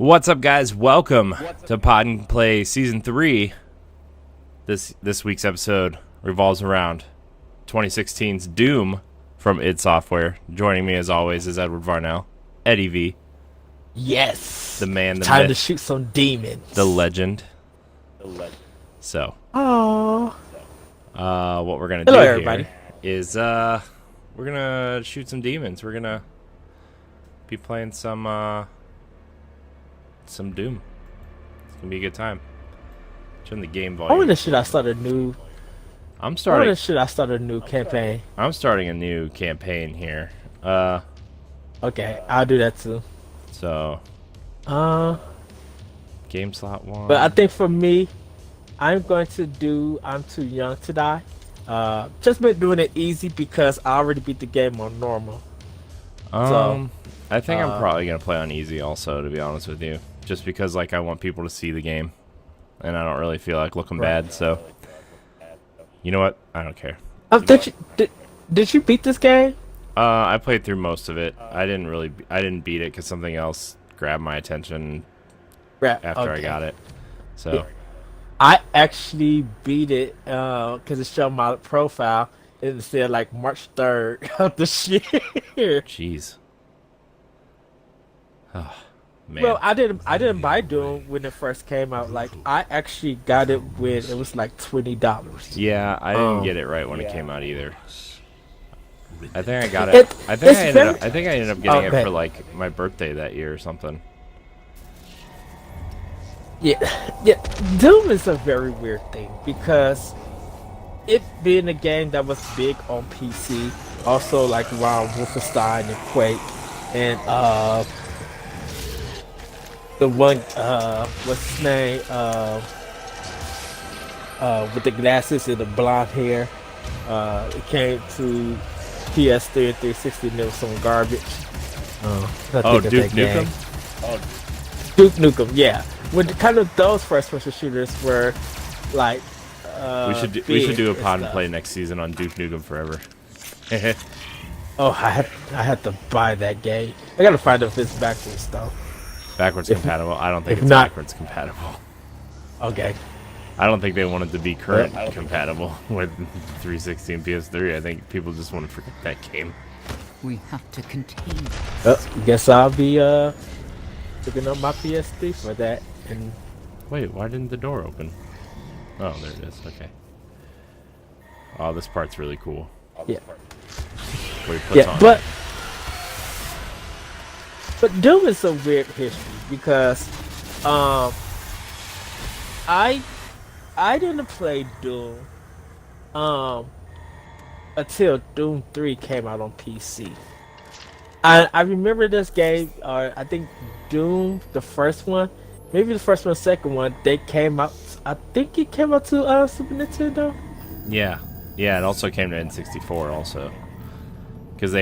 What's up, guys? Welcome to Pod and Play Season 3. This week's episode revolves around 2016's Doom from id Software. Joining me, as always, is Edward Varnell, Eddie V. Yes. The man, the time myth, to shoot some demons. the legend. So, oh, what we're gonna do everybody. here is we're gonna shoot some demons. We're gonna be playing some Doom. It's gonna be a good time. Turn the game volume. I wonder should I start a new? I'm starting. Should I start a new campaign? I'm starting a new campaign here. Okay, I'll do that too. So. Game slot 1. But I think for me, I'm going to do I'm Too Young to Die. Just been doing it easy because I already beat the game on normal. I think I'm probably gonna play on easy also, to be honest with you, just because like I want people to see the game, and I don't really feel like looking bad. So, you know what? I don't care. Did you beat this game? I played through most of it. I didn't beat it because something else grabbed my attention after I got it. So, I actually beat it because it showed my profile and it said like March 3rd of this year. Jeez. Oh, man. Well, I didn't buy Doom when it first came out. Like I actually got it when it was like $20. Yeah, I didn't get it right when it came out either. I think I got it. I think I ended up getting it for like my birthday that year or something. Yeah. Doom is a very weird thing because it being a game that was big on PC, also like around Wolfenstein and Quake, and the one what's his name with the glasses and the blonde hair, it came to PS3 and 360 and there was some garbage. Duke Nukem? Duke Nukem, yeah. With kind of those first-person shooters were like we should do a pod and play next season on Duke Nukem Forever. Oh, I had to buy that game. I gotta find out if it's backwards though. Backwards compatible? I don't think it's not backwards compatible. Okay. I don't think they wanted to be current compatible with 360 and PS3. I think people just want to forget that game. We have to contain. Guess I'll be picking up my PS3 for that. And wait, why didn't the door open? Oh, there it is. Okay. Oh, this part's really cool. Yeah. Where he puts on But Doom is a weird history because I didn't play Doom until Doom 3 came out on PC. I remember this game, I think Doom, the first one, maybe the first one, second one, they came out, I think it came out to Super Nintendo? Yeah, it also came to N64 also. Because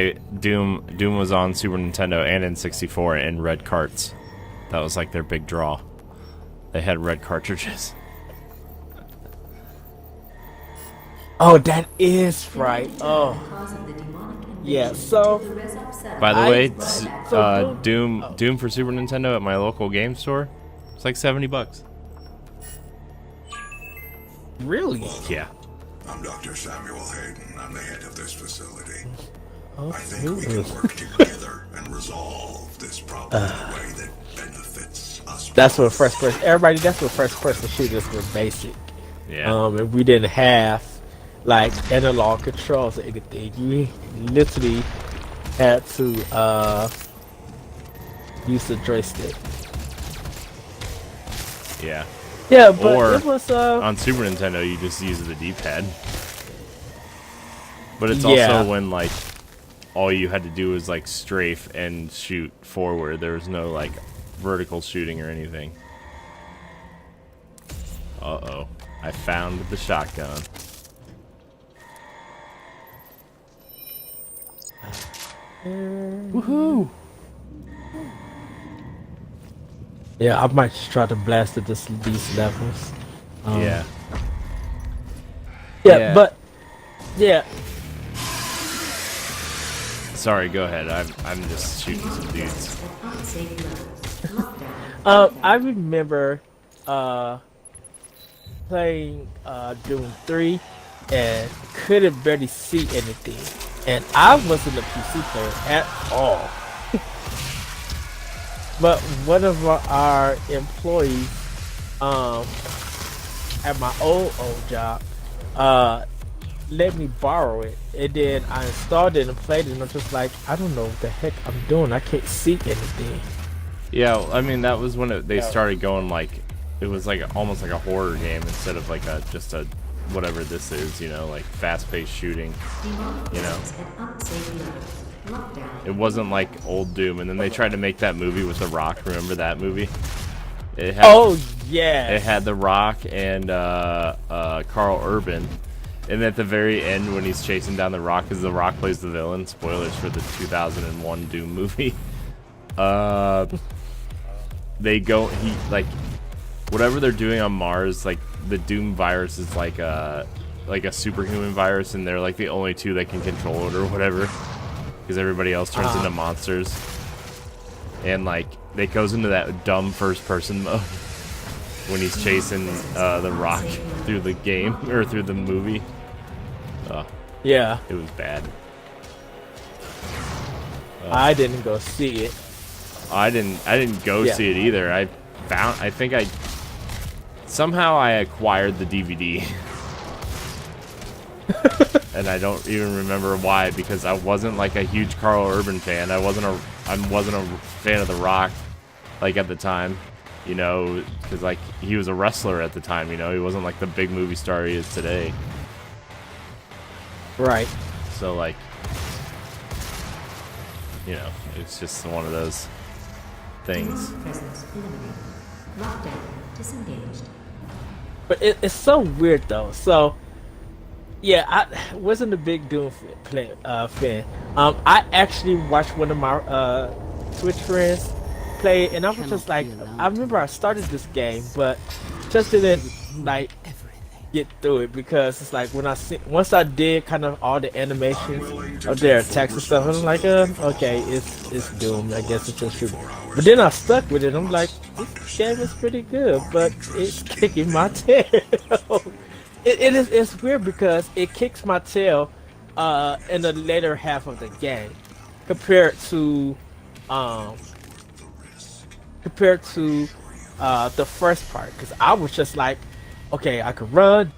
Doom was on Super Nintendo and N64 in red carts. That was like their big draw. They had red cartridges. Oh, that is right. Oh, yeah. So, by the way, Doom for Super Nintendo at my local game store, it's like $70. Really? Yeah. I'm Dr. Samuel Hayden. I'm the head of this facility. Oh, I think we can work together and resolve this problem in a way that benefits us. That's what first person. Everybody, that's what first person shooters were basic. Yeah. And we didn't have like analog controls or anything. You literally had to use the joystick. Yeah. Yeah, but or it was on Super Nintendo you just use the D-pad. But it's also when like all you had to do was like strafe and shoot forward. There was no like vertical shooting or anything. Uh-oh. I found the shotgun. Woohoo! Yeah, I might just try to blast at these levels. Yeah. Yeah, but yeah. Sorry, go ahead. I'm just shooting some dudes. I remember playing Doom 3 and couldn't barely see anything. And I wasn't a PC player at all. But one of our employees um, at my old job let me borrow it. And then I installed it and played it and I'm just like, I don't know what the heck I'm doing. I can't see anything. Yeah, I mean that was when they started going like it was like almost like a horror game instead of like just a whatever this is, you know, like fast-paced shooting, you know. It wasn't like old Doom, and then they tried to make that movie with The Rock. Remember that movie? It had, yeah. It had The Rock and Carl Urban, and at the very end when he's chasing down The Rock, because The Rock plays the villain. Spoilers for the 2001 Doom movie. They go whatever they're doing on Mars, like the Doom virus is like a superhuman virus, and they're like the only two that can control it or whatever, because everybody else turns into monsters. And like it goes into that dumb first person mode when he's chasing the Rock through the game or through the movie. Yeah. It was bad. I didn't go see it. I didn't go see it either. I think I somehow I acquired the DVD. And I don't even remember why, because I wasn't like a huge Carl Urban fan. I wasn't a fan of The Rock like at the time, you know, because like he was a wrestler at the time, you know. He wasn't like the big movie star he is today. Right. So like, you know, it's just one of those things. But it's so weird though. So yeah, I wasn't a big Doom fan. I actually watched one of my Twitch friends play, and I was just like, I remember I started this game, but just didn't like get through it, because it's like when once I did kind of all the animations of their attacks and stuff, I'm like, okay, it's Doom. I guess it's just shooting. But then I stuck with it. I'm like, this game is pretty good, but it's kicking my tail. It's weird because it kicks my tail in the later half of the game compared to the first part, because I was just like, okay, I could run,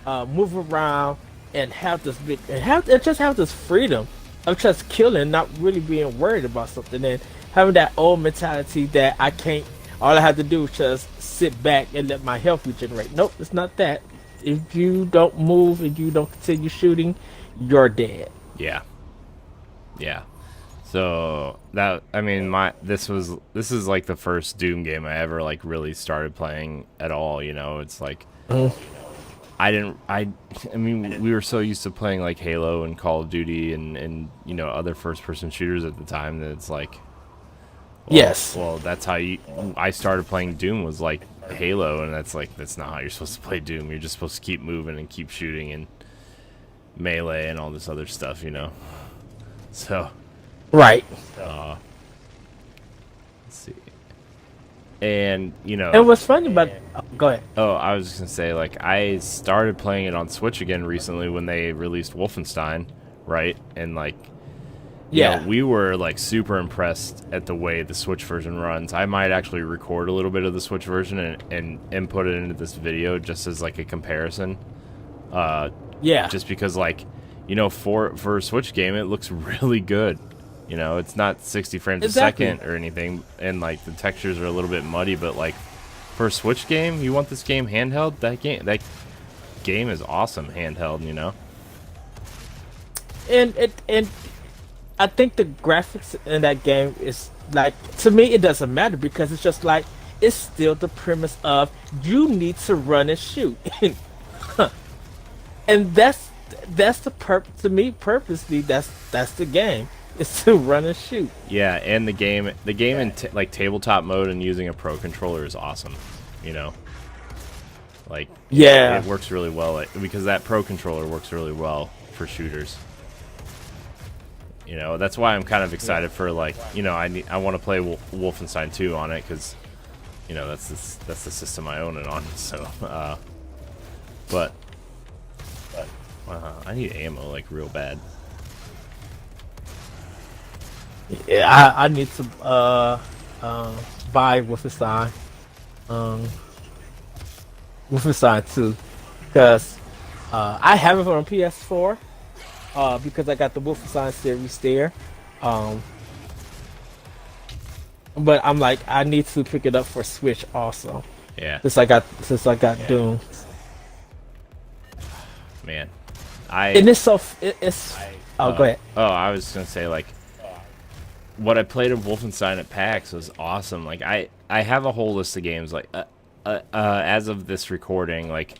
move around, and have this just have this freedom of just killing, not really being worried about something, and having that old mentality that I can't. All I have to do is just sit back and let my health regenerate. Nope, it's not that. If you don't move and you don't continue shooting, you're dead. Yeah. Yeah. So that, I mean, this is like the first Doom game I ever like really started playing at all, you know. It's like I mean, we were so used to playing like Halo and Call of Duty and you know, other first person shooters at the time that it's like, well, yes. Well, that's how I started playing Doom, was like Halo, and that's not how you're supposed to play Doom. You're just supposed to keep moving and keep shooting and melee and all this other stuff, you know. So right. Let's see. And you know, and what's funny about go ahead. Oh, I was just gonna say, like, I started playing it on Switch again recently when they released Wolfenstein, right? And like, you know, we were like super impressed at the way the Switch version runs. I might actually record a little bit of the Switch version and input it into this video just as like a comparison. Just because, like, you know, for a Switch game, it looks really good. You know, it's not 60 frames a second or anything, and like the textures are a little bit muddy, but like for a Switch game, you want this game handheld? That game is awesome handheld, you know. And I think the graphics in that game is like, to me, it doesn't matter, because it's just like, it's still the premise of you need to run and shoot. And that's the purpose to me. Purposely, that's the game. It's to run and shoot. Yeah, and the game in like tabletop mode and using a pro controller is awesome. You know, like, it works really well because that pro controller works really well for shooters. You know, that's why I'm kind of excited for, like, you know, I want to play Wolfenstein 2 on it, because you know, that's the system I own it on. So, but I need ammo like real bad. Yeah, I need to buy Wolfenstein. Wolfenstein 2, because I have it on PS4 because I got the Wolfenstein series there. But I'm like, I need to pick it up for Switch also. Yeah. Since I got Doom. Man, And it's so it's. Oh, go ahead. Oh, I was gonna say, like, what I played of Wolfenstein at PAX was awesome. Like, I have a whole list of games. Like, as of this recording, like,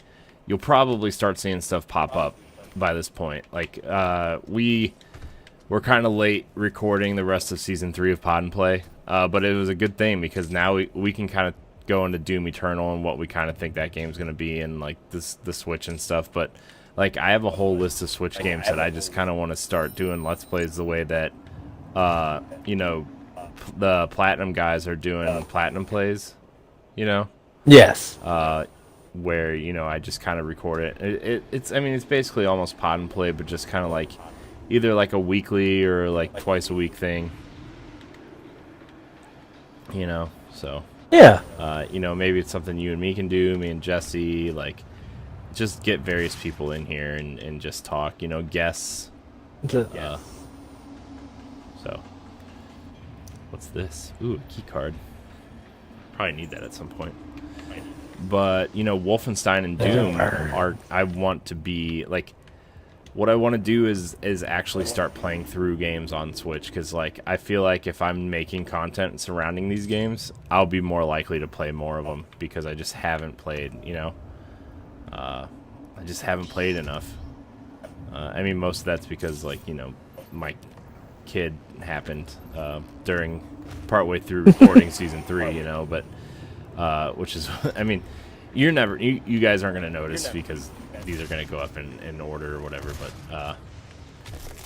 you'll probably start seeing stuff pop up by this point. Like, we're kind of late recording the rest of Season 3 of Pod and Play, but it was a good thing because now we can kind of go into Doom Eternal and what we kind of think that game's going to be, and, like, the Switch and stuff. But, like, I have a whole list of Switch games that I just kind of want to start doing Let's Plays the way that, you know, the Platinum guys are doing Platinum Plays, you know? Yes. Where, you know, I just kind of record it. It's I mean, it's basically almost Pod and Play, but just kind of like either like a weekly or like twice a week thing, you know? So, Yeah. you know, maybe it's something you and me can do, me and Jesse, like, just get various people in here and just talk, you know, guests. So, what's this? Ooh, a key card. Probably need that at some point. But, you know, Wolfenstein and Doom are, I want to be, like, what I want to do is actually start playing through games on Switch, because, like, I feel like if I'm making content surrounding these games, I'll be more likely to play more of them, because I just haven't played, you know? I just haven't played enough. I mean, most of that's because, like, you know, my kid happened during partway through recording Season 3, you know, but which is, I mean, you guys aren't going to notice because these are going to go up in order or whatever,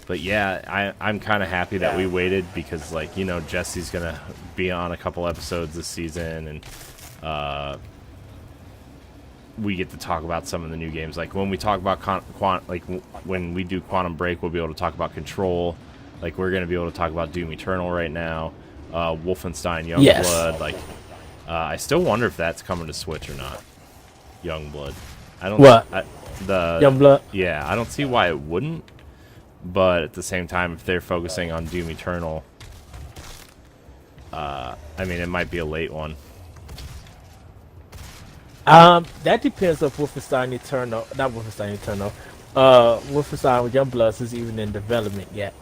but yeah, I'm kind of happy that we waited, because, like, you know, Jesse's going to be on a couple episodes this season, and we get to talk about some of the new games. Like, when we talk about when we do Quantum Break, we'll be able to talk about Control. Like, we're going to be able to talk about Doom Eternal right now, Wolfenstein Youngblood. Like, I still wonder if that's coming to Switch or not. Youngblood. I don't. What? The Youngblood? Yeah, I don't see why it wouldn't. But at the same time, if they're focusing on Doom Eternal, I mean, it might be a late one. That depends on Wolfenstein Eternal. Not Wolfenstein Eternal. Wolfenstein Youngbloods is even in development yet.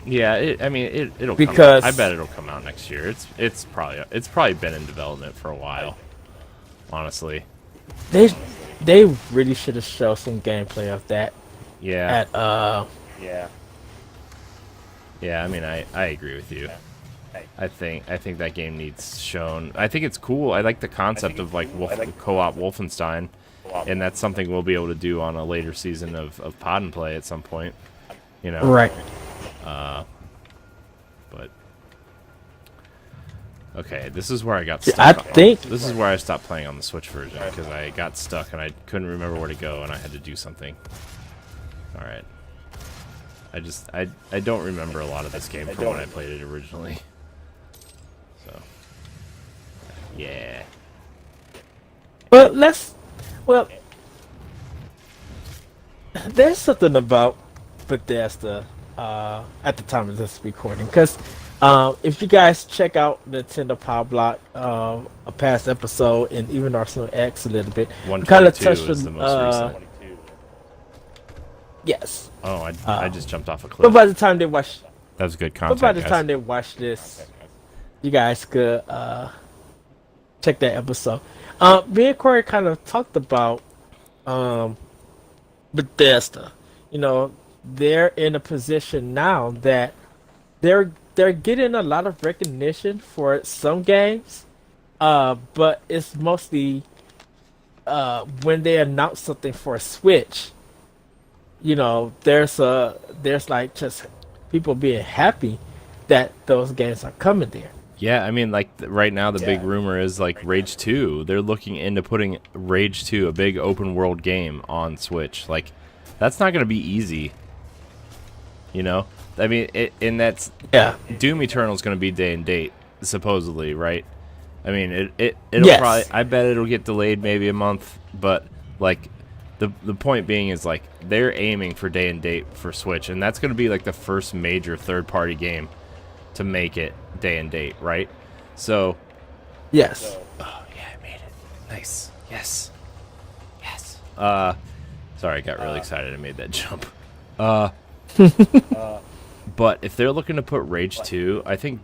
Yeah, I mean, it'll because come out. I bet it'll come out next year. It's probably been in development for a while. Honestly, they really should have shown some gameplay of that. Yeah. Yeah. Yeah, I mean, I agree with you. I think that game needs shown. I think it's cool. I like the concept of, like, co-op Wolfenstein, and that's something we'll be able to do on a later season of Pod and Play at some point. You know, right? But okay, this is where I got stuck. This is where I stopped playing on the Switch version, because I got stuck and I couldn't remember where to go, and I had to do something. All right. I don't remember a lot of this game from when I played it originally. So, yeah. Well, there's something about Bethesda at the time of this recording, because if you guys check out Nintendo Power Block, a past episode, and even Arsenal X a little bit, kind of touched is the most recent. Yes. Oh, I just jumped off a cliff. But by the time they watch, that was good content. But by the time they watch this, you guys could check that episode. Me and Corey kind of talked about Bethesda. You know, they're in a position now that they're getting a lot of recognition for some games, but it's mostly when they announce something for a Switch. You know, there's like just people being happy that those games are coming there. Yeah, I mean, like right now the big rumor is like Rage 2. They're looking into putting Rage 2, a big open world game, on Switch. Like, that's not going to be easy. You know, I mean, and that's Doom Eternal is going to be day and date, supposedly, right? I mean, it'll probably. I bet it'll get delayed maybe a month, but like, the point being is like they're aiming for day and date for Switch, and that's going to be like the first major third party game to make it day and date, right? So, yes. Oh yeah, I made it. Nice. Yes. Sorry, I got really excited. I made that jump. But if they're looking to put Rage 2, I think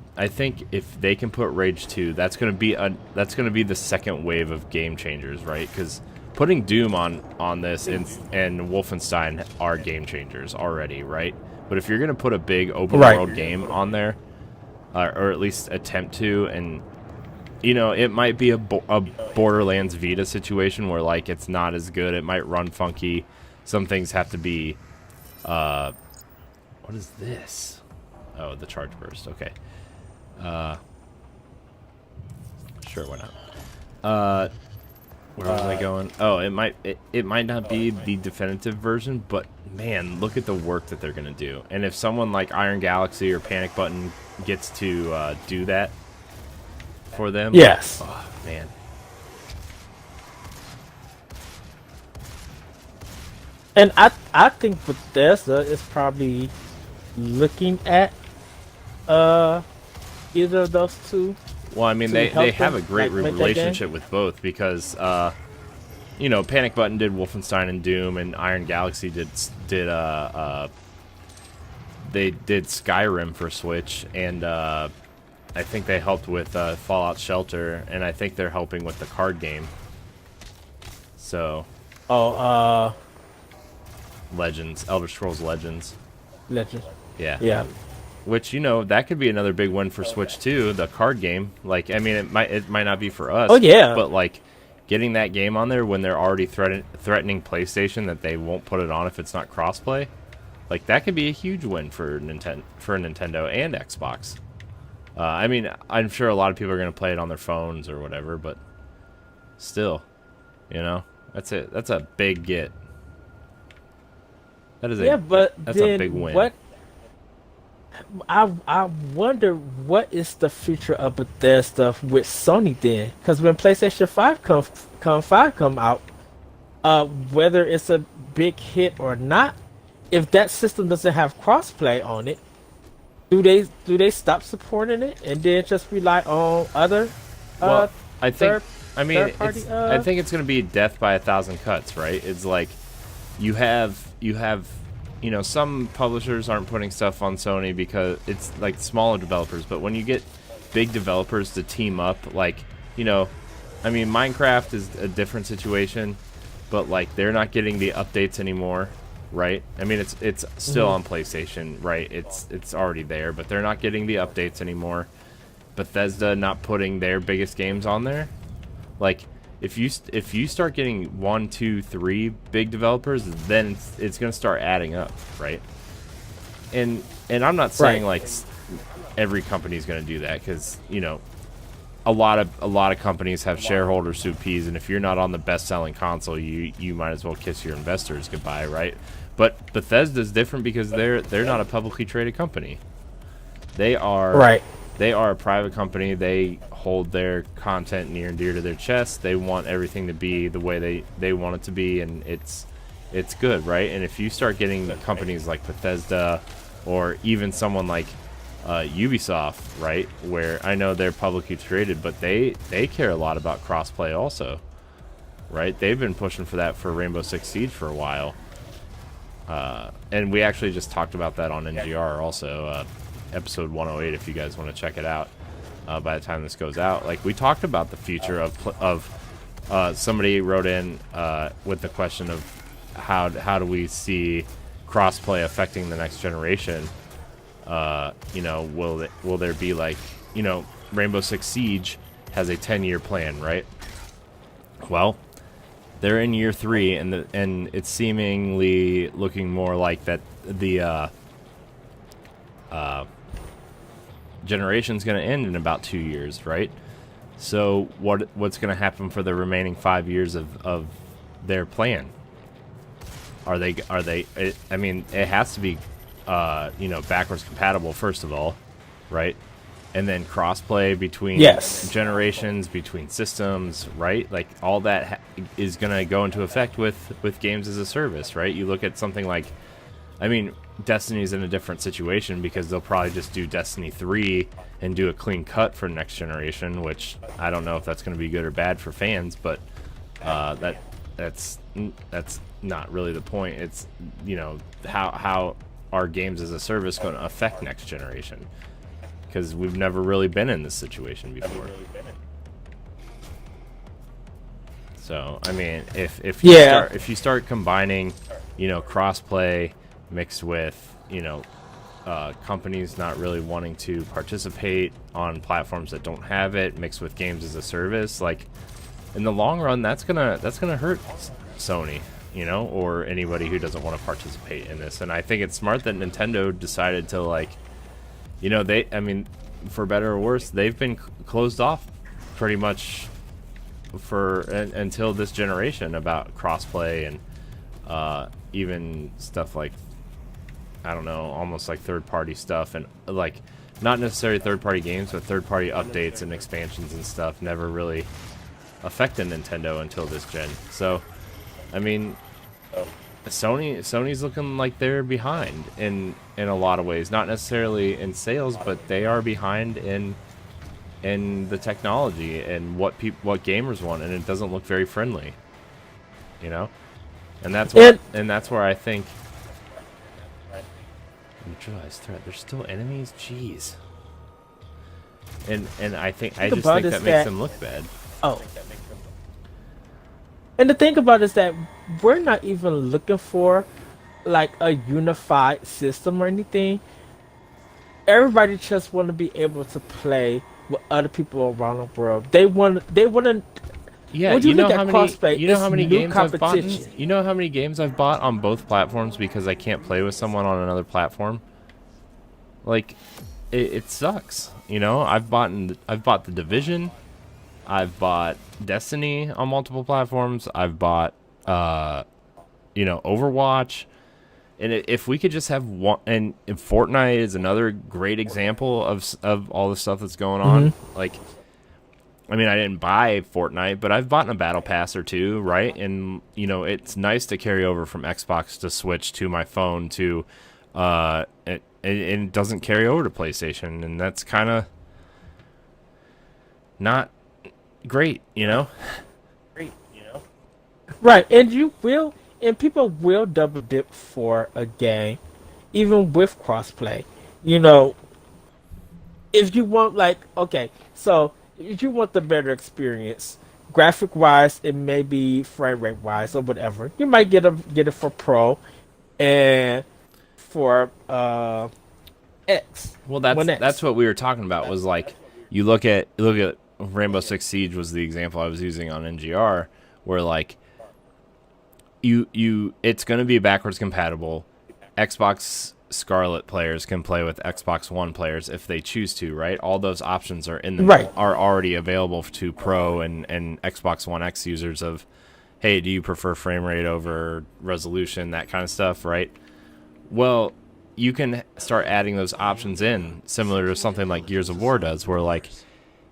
if they can put Rage 2, that's gonna be the second wave of game changers, right? Because putting Doom on this and Wolfenstein are game changers already, right? But if you're gonna put a big open world game on there, or at least attempt to, and you know, it might be a Borderlands Vita situation where like it's not as good. It might run funky. Some things have to be. What is this? Oh, the charge burst. Okay. Sure, why not? Where was I going? Oh, it might not be the definitive version, but man, look at the work that they're gonna do. And if someone like Iron Galaxy or Panic Button gets to do that for them, yes. Oh man. And I think Bethesda is probably looking at either of those two. Well, I mean, they have a great relationship with both because, you know, Panic Button did Wolfenstein and Doom, and Iron Galaxy did Skyrim for Switch, and I think they helped with Fallout Shelter, and I think they're helping with the card game. So. Legends, Elder Scrolls Legends. Legends. Yeah. Yeah. Which, you know, that could be another big one for Switch too, the card game. Like, I mean, it might not be for us. Oh yeah. But like, getting that game on there when they're already threatening PlayStation that they won't put it on if it's not crossplay, like that could be a huge win for Nintendo and Xbox. I mean, I'm sure a lot of people are going to play it on their phones or whatever, but still, you know, that's it. That's a big get. That is that's a big win. What I wonder what is the future of Bethesda with Sony then? Because when PlayStation 5 come out, whether it's a big hit or not, if that system doesn't have crossplay on it, do they stop supporting it and then just rely on other? Well, I think third-party, I think it's going to be death by 1,000 cuts, right? It's like you have you know, some publishers aren't putting stuff on Sony because it's like smaller developers, but when you get big developers to team up, like, you know, I mean, Minecraft is a different situation, but like they're not getting the updates anymore, right? I mean, it's still on PlayStation, right? It's already there, but they're not getting the updates anymore. Bethesda not putting their biggest games on there, like if you start getting 1, 2, 3 big developers, then it's going to start adding up, right? And I'm not saying like every company is going to do that, because you know a lot of companies have shareholders sue peas, and if you're not on the best-selling console, you might as well kiss your investors goodbye, right? But Bethesda's different because they're not a publicly traded company. They are They are a private company. They hold their content near and dear to their chest. They want everything to be the way they want it to be, and it's good, right? And if you start getting companies like Bethesda or even someone like Ubisoft, right, where I know they're publicly traded, but they care a lot about crossplay also, right? They've been pushing for that for Rainbow Six Siege for a while. And we actually just talked about that on NGR also, episode 108, if you guys want to check it out. By the time this goes out, like we talked about the future of somebody wrote in with the question of how do we see crossplay affecting the next generation. You know, will there be like, you know, Rainbow Six Siege has a 10-year plan, right? Well, they're in year 3, and it's seemingly looking more like that generation's going to end in about 2 years, right? So what's going to happen for the remaining 5 years of their plan? Are they? I mean, it has to be, backwards compatible first of all, right? And then crossplay between generations, between systems, right? Like all that is going to go into effect with games as a service, right? You look at something like, I mean, Destiny's in a different situation because they'll probably just do Destiny 3 and do a clean cut for next generation, which I don't know if that's going to be good or bad for fans, but that's not really the point. It's, how are games as a service going to affect next generation? Because we've never really been in this situation before. So I mean, if you start combining, crossplay mixed with companies not really wanting to participate on platforms that don't have it, mixed with games as a service, like in the long run, that's gonna hurt Sony, or anybody who doesn't want to participate in this. And I think it's smart that Nintendo decided to I mean, for better or worse, they've been closed off pretty much until this generation about crossplay and even stuff like, I don't know, almost like third-party stuff, and like not necessarily third-party games, but third-party updates and expansions and stuff never really affected Nintendo until this gen. So, I mean, Sony's looking like they're behind in a lot of ways, not necessarily in sales, but they are behind in the technology and what gamers want, and it doesn't look very friendly, and that's where I think neutralized threat. There's still enemies, jeez, and I just think that makes them look bad. Oh. And the thing about it is that we're not even looking for like a unified system or anything. Everybody just want to be able to play with other people around the world. They want to. Yeah, you know how many games I've bought? You know how many games I've bought on both platforms because I can't play with someone on another platform? Like, it sucks. I've bought The Division. I've bought Destiny on multiple platforms. I've bought, Overwatch. And if we could just have one, and Fortnite is another great example of all the stuff that's going on. Mm-hmm. Like, I mean, I didn't buy Fortnite, but I've bought a battle pass or two, right? And it's nice to carry over from Xbox to Switch to my phone to, and it doesn't carry over to PlayStation, and that's kind of not great, Right, and people will double dip for a game, even with crossplay. If you want, so if you want the better experience, graphic wise, it may be frame rate wise or whatever. You might get it for Pro, and for X. Well, that's what we were talking about. Was like you look at Rainbow Six Siege was the example I was using on NGR, where like it's going to be backwards compatible. Xbox Scarlet players can play with Xbox One players if they choose to, right? All those options are are already available to Pro and Xbox One X users of, hey, do you prefer frame rate over resolution, that kind of stuff, right? Well, you can start adding those options in, similar to something like Gears of War does, where like,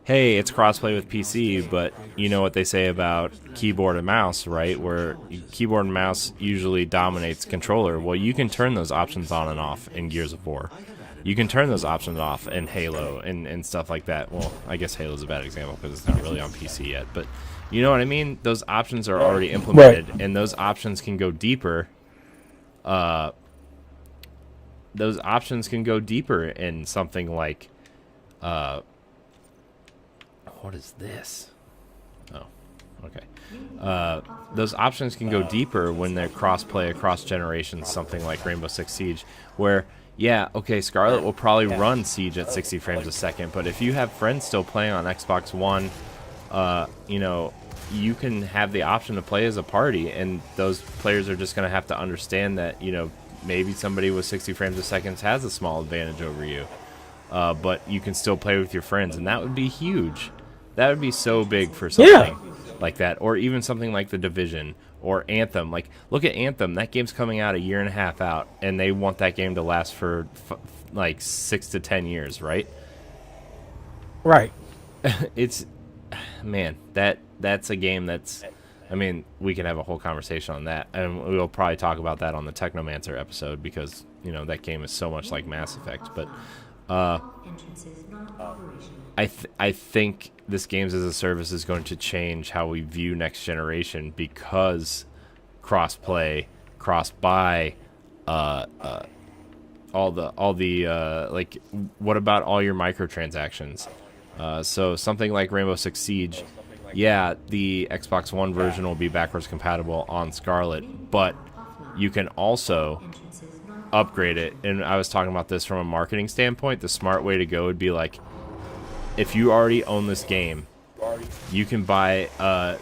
hey, it's crossplay with PC, but you know what they say about keyboard and mouse, right? Where keyboard and mouse usually dominates controller. Well, you can turn those options on and off in Gears of War. You can turn those options off in Halo and stuff like that. Well, I guess Halo's a bad example because it's not really on PC yet, but you know what I mean? Those options are already implemented, right, and those options can go deeper. Those options can go deeper in something like what is this? Oh, okay. Those options can go deeper when they're cross-play across generations, something like Rainbow Six Siege, where, yeah, okay, Scarlet will probably run Siege at 60 frames a second, but if you have friends still playing on Xbox One, you can have the option to play as a party, and those players are just going to have to understand that, maybe somebody with 60 frames a second has a small advantage over you. but you can still play with your friends, and that would be huge. That would be so big for something like that, or even something like The Division or Anthem. Like, look at Anthem. That game's coming out a year and a half out, and they want that game to last for like 6 to 10 years, right? Right. It's, man, that's a game that's, I mean, we can have a whole conversation on that, and we'll probably talk about that on the Technomancer episode, because, you know, that game is so much like Mass Effect. But I think this games as a service is going to change how we view next generation, because cross-play, cross-buy, all the like, what about all your microtransactions? So something like Rainbow Six Siege, yeah, the Xbox One version will be backwards compatible on Scarlet, but you can also upgrade it. And I was talking about this from a marketing standpoint. The smart way to go would be like, if you already own this game, you can buy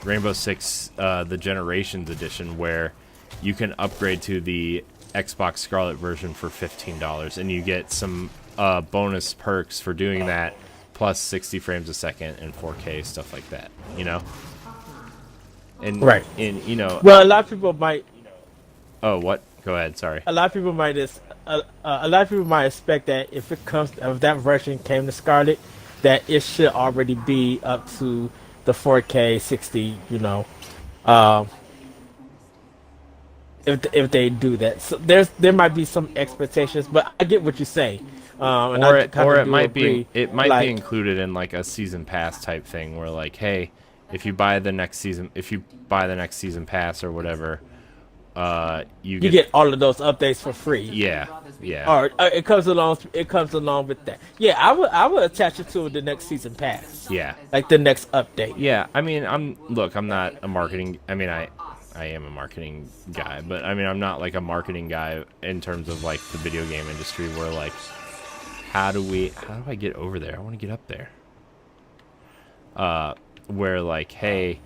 Rainbow Six the Generations Edition, where you can upgrade to the Xbox Scarlet version for $15, and you get some bonus perks for doing that, plus 60 frames a second and 4K, stuff like that, you know? And, Right. And, you know... Well, a lot of people might... Oh, what? Go ahead, sorry. A lot of people might expect that if that version came to Scarlet, that it should already be up to the 4K 60, you know, if they do that. So there might be some expectations, but I get what you say. Or it might be included in like a season pass type thing, where like, hey, if you buy the next season pass or whatever, you get all of those updates for free. Yeah. Or it comes along with that. Yeah, I would attach it to the next season pass. Yeah. Like the next update. Yeah, I mean, I'm not a marketing. I mean, I am a marketing guy, but I mean, I'm not like a marketing guy in terms of like the video game industry, where like, how do I get over there? I want to get up there. Where like, hey,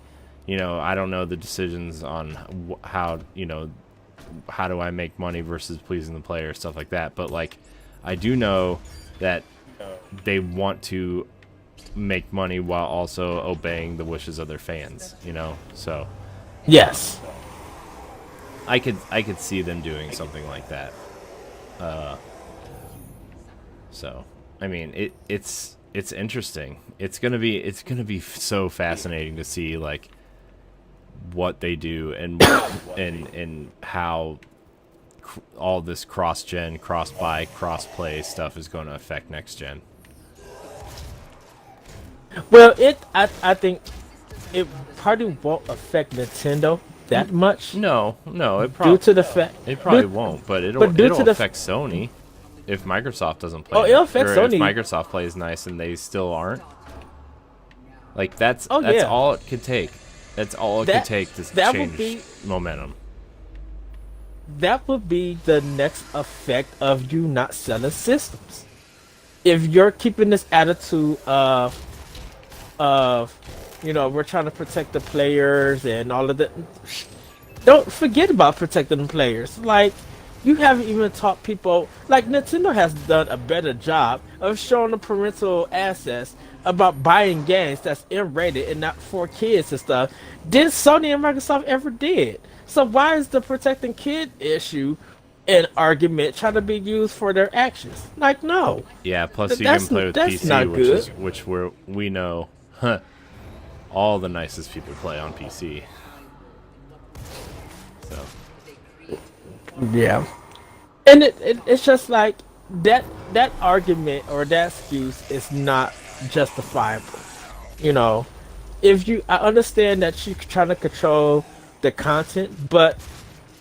you know, I don't know the decisions on how, you know, how do I make money versus pleasing the player, stuff like that. But like, I do know that they want to make money while also obeying the wishes of their fans, you know. So yes, I could see them doing something like that. So I mean, it's interesting. It's gonna be so fascinating to see like what they do and and how all this cross-gen, cross-buy, cross-play stuff is going to affect next gen. Well, I think it probably won't affect Nintendo that much. No, it probably due to the fact it probably won't, but it'll affect Sony if Microsoft doesn't play. Oh, it'll affect Sony if Microsoft plays nice and they still aren't. Like that's all it could take. That's all it could take to change momentum. That would be the next effect of you not selling systems. If you're keeping this attitude of you know, we're trying to protect the players and all of that, don't forget about protecting the players. Like, you haven't even taught people, like Nintendo has done a better job of showing the parental access about buying games that's M-rated and not for kids and stuff than Sony and Microsoft ever did. So why is the protecting kid issue an argument trying to be used for their actions? Like, no. Yeah, plus you can play with PC, which we know all the nicest people play on PC. So yeah, and it's just like that argument or that excuse is not justifiable. You know, I understand that you're trying to control the content, but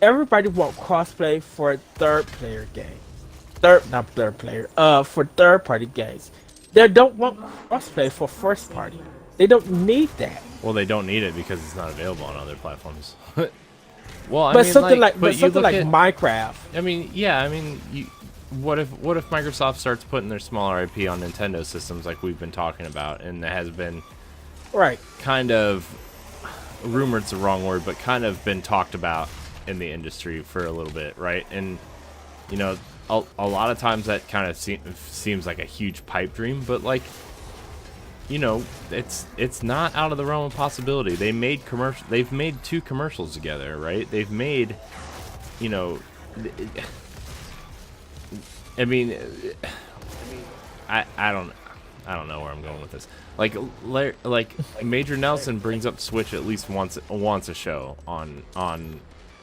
everybody want crossplay for third-party games. They don't want crossplay for first-party. They don't need that. Well, they don't need it because it's not available on other platforms. Well, but something like Minecraft. I mean, yeah. I mean, what if Microsoft starts putting their smaller IP on Nintendo systems, like we've been talking about, and it has been kind of rumored's the wrong word, but kind of been talked about in the industry for a little bit, right? And you know, a lot of times that kind of seems like a huge pipe dream, but like, you know, it's not out of the realm of possibility. They've made 2 commercials together, right? They've made, you know, I mean, I don't know where I'm going with this. Like Major Nelson brings up Switch at least once a show on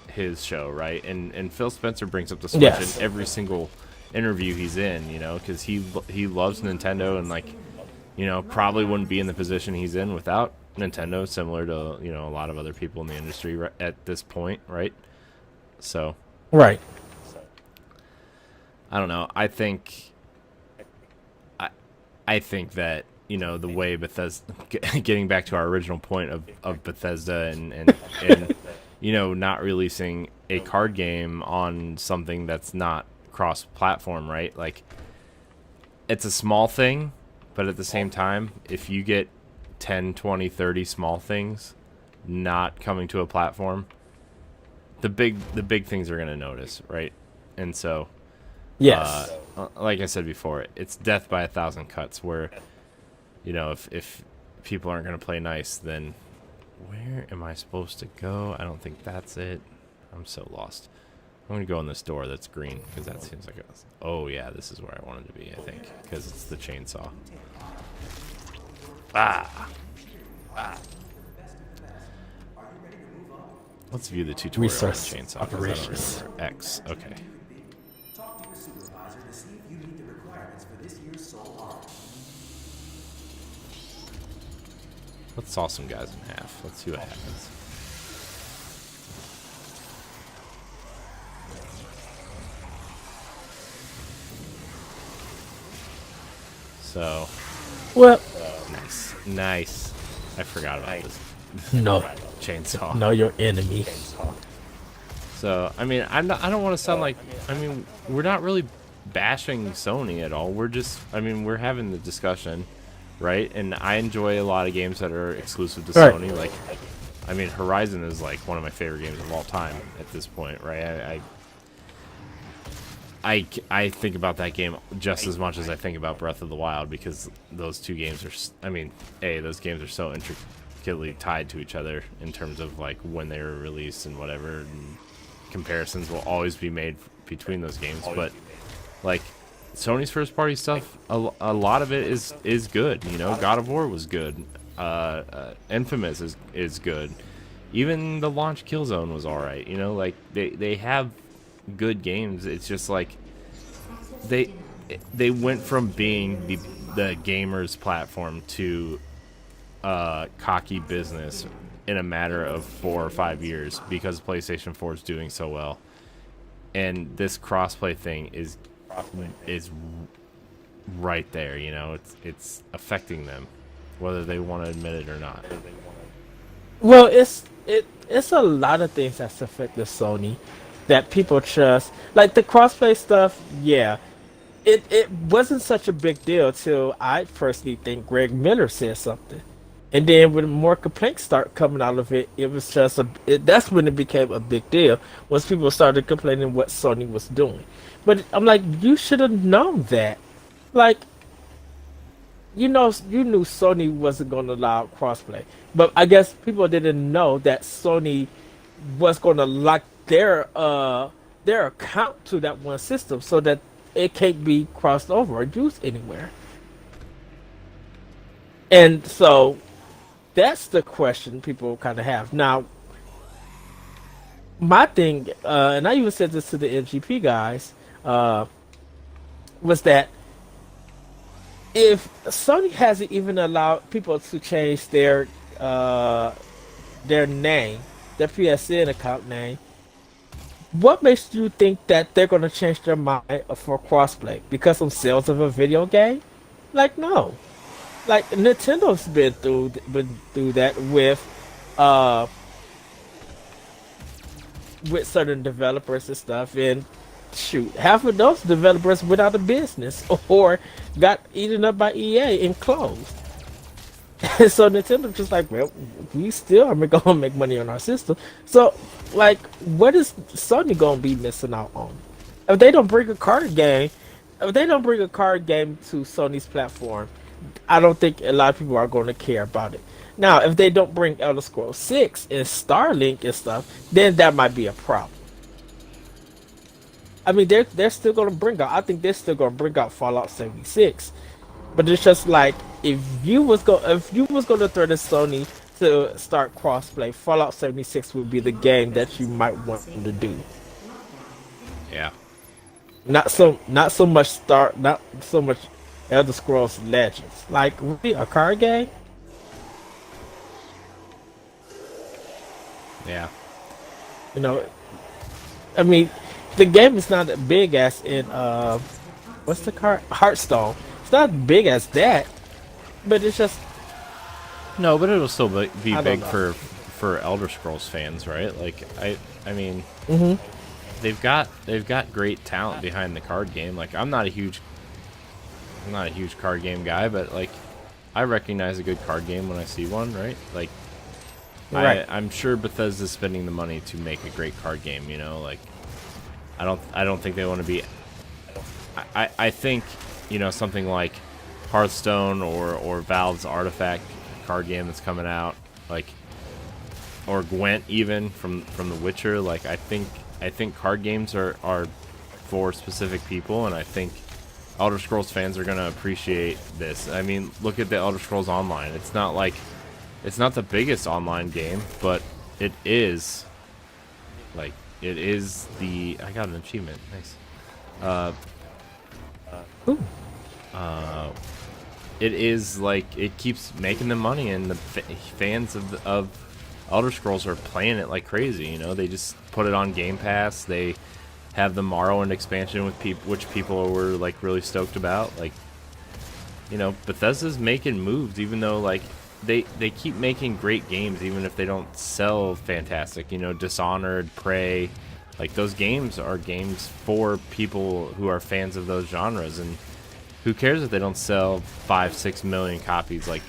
his show, right? And Phil Spencer brings up the Switch in every single interview he's in, you know, because he loves Nintendo, and like, you know, probably wouldn't be in the position he's in without Nintendo, similar to, you know, a lot of other people in the industry at this point, right? So, right. I don't know. I think that, you know, the way Bethesda, getting back to our original point of Bethesda and you know, not releasing a card game on something that's not cross-platform, right? Like, it's a small thing, but at the same time, if you get 10, 20, 30 small things not coming to a platform, the big things are going to notice, right? And so, yes, like I said before, it's death by 1,000 cuts, where, you know, if people aren't going to play nice, then where am I supposed to go? I don't think that's it. I'm so lost. I'm going to go in this door that's green, because that seems like oh yeah, this is where I wanted to be, I think, because it's the chainsaw. Let's view the tutorial Resource on the chainsaw. operations. X. Okay. Talk to your supervisor to see if you meet the requirements for this year's soul art. Let's saw some guys in half. Let's see what happens. So, well, nice. I forgot about this no, chainsaw. know your enemy. So, I mean, I don't want to sound like, I mean, we're not really bashing Sony at all. We're just, I mean, we're having the discussion, right? And I enjoy a lot of games that are exclusive to Right. Sony. Like, I mean, Horizon is like one of my favorite games of all time at this point, right? I think about that game just as much as I think about Breath of the Wild, because those two games are, I mean, those games are so intricately tied to each other in terms of like when they were released and whatever. And comparisons will always be made between those games, but like Sony's first party stuff, a lot of it is good. You know, God of War was good. Infamous is good. Even the launch Killzone was all right. You know, like they have good games. It's just like they went from being the gamers platform to cocky business in a matter of 4 or 5 years, because PlayStation 4 is doing so well, and this crossplay thing is right there. You know, it's affecting them, whether they want to admit it or not. Well, it's a lot of things that's affected Sony that people trust. Like the crossplay stuff, yeah. It wasn't such a big deal till I personally think Greg Miller said something. And then when more complaints start coming out of it, it was just that's when it became a big deal. Once people started complaining what Sony was doing. But I'm like, you should have known that. Like, you knew Sony wasn't going to allow crossplay, but I guess people didn't know that Sony was going to lock their account to that one system so that it can't be crossed over or used anywhere. And so that's the question people kind of have now. My thing, and I even said this to the MGP guys, was that if Sony hasn't even allowed people to change their name, their PSN account name, what makes you think that they're going to change their mind for crossplay because of sales of a video game? Like, no. Like, Nintendo's been through that with certain developers and stuff, and shoot, half of those developers went out of business or got eaten up by EA and closed. So Nintendo's just like, well, we still are gonna make money on our system. So, like, what is Sony gonna be missing out on? if they don't bring a card game, if they don't bring a card game to Sony's platform, I don't think a lot of people are going to care about it. Now, if they don't bring Elder Scrolls 6 and Starlink and stuff, then that might be a problem. I mean, they're still going to bring out. I think they're still going to bring out Fallout 76. But it's just like if you was going to threaten Sony to start crossplay, Fallout 76 would be the game that you might want them to do. Yeah. Not so much Elder Scrolls Legends. Like really a card game? Yeah. You know, I mean, the game is not as big as in what's the card? Hearthstone. It's not big as that, but it's just No, but it'll still be I big don't know. for Elder Scrolls fans, right? Like I mean, Mhm. they've got great talent behind the card game. Like I'm not a huge card game guy, but like I recognize a good card game when I see one, right? Like Right. I'm sure Bethesda's spending the money to make a great card game, you know, like I don't think they want to be I think, you know, something like Hearthstone or Valve's Artifact card game that's coming out, like or Gwent even from The Witcher, like I think card games are for specific people, and I think Elder Scrolls fans are going to appreciate this. I mean, look at the Elder Scrolls Online. It's not the biggest online game, but it is I got an achievement. Nice. It is like it keeps making them money, and the fans of Elder Scrolls are playing it like crazy. You know, they just put it on Game Pass. They have the Morrowind expansion with which people were like really stoked about. Like, you know, Bethesda's making moves, even though like they keep making great games, even if they don't sell fantastic. You know, Dishonored, Prey, like those games are games for people who are fans of those genres, and who cares if they don't sell 5-6 million copies? Like,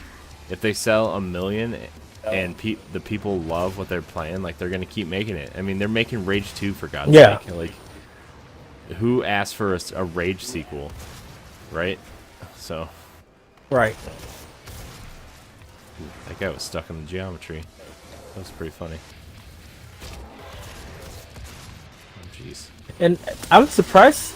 if they sell 1 million and the people love what they're playing, like they're gonna keep making it. I mean, they're making Rage 2 for God's sake. Like, who asked for a Rage sequel, right? So, Right. that guy was stuck in the geometry. That was pretty funny. Oh, jeez. And I'm surprised